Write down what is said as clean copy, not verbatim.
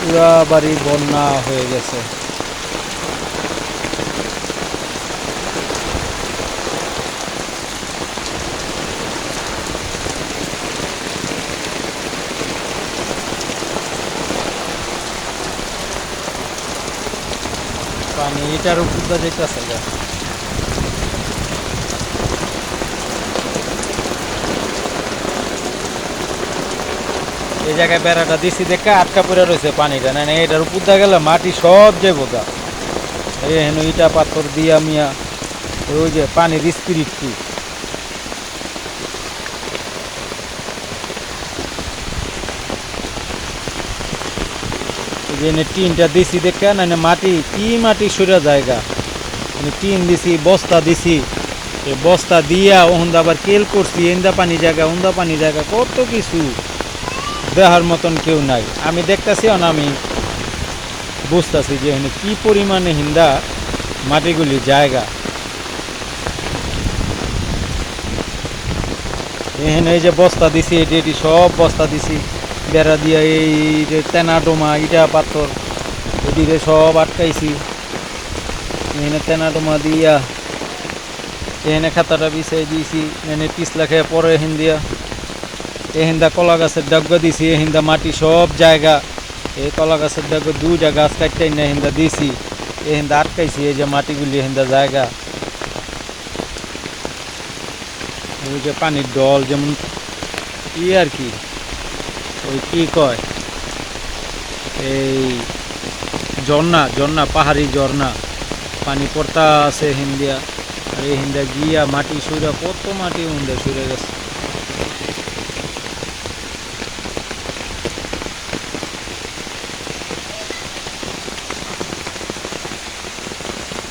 পুরা বাড়ি বন্যা হয়ে গেছে। পানি এটার উপর দিয়ে যেতেছে গা। এই জায়গায় বেড়াটা দিছি দেখে আটকা পড়ে রয়েছে পানিটা, না এটার উপর দিয়ে গেলে মাটি সব যাবো গা। এই হেন ইটা পাথর দিয়া মিয়া ওই যে পানির স্পিরিট কি। টিনটা দিছি দেখে না মাটি কি মাটি সরে জায়গা, টিন দিছি বস্তা দিছি, বস্তা দিয়া ওহন্দা আবার কেল করছি এন্দা পানি জায়গা ওন্দা পানি জায়গা কত কিছু দেহার মতন কেউ নাই। আমি দেখতেছি না, আমি বুঝতেছি যে এখানে কি পরিমাণে হিন্দা মাটিগুলি জায়গা। এখানে এই যে বস্তা দিছি এটি এটি সব বস্তা দিছি বেড়া দিয়া, এই যে তেনা ডোমা ইটা পাথর এদিকে সব আটকাইছি। এখানে তেনা ডোমা দিয়া এখানে খাতাটা বিছাই দিয়েছি, এখানে পিছলা খেয়ে পরে এখান দিয়া এহিন্দা কলা গাছের ডাগ্গা দিছি, এহিন্দা মাটি সব জায়গা। এই কলা গাছের ডাগ্গা দুইটা গাছ কাটতে না এহিন্দা দিছি, এহিন্দা আটকাইছি এই যে মাটিগুলি এহিন্দা জায়গা। ওই যে পানির ডল যেমন ই আর কি, ওই কি কয় এই ঝর্ণা ঝর্ণা পাহাড়ি ঝর্ণা পানি পড়তা আছে হিন্দিয়া, আর এই হিন্দা গিয়া মাটি সুরা কত মাটি হিন্দা সুরে গেছে।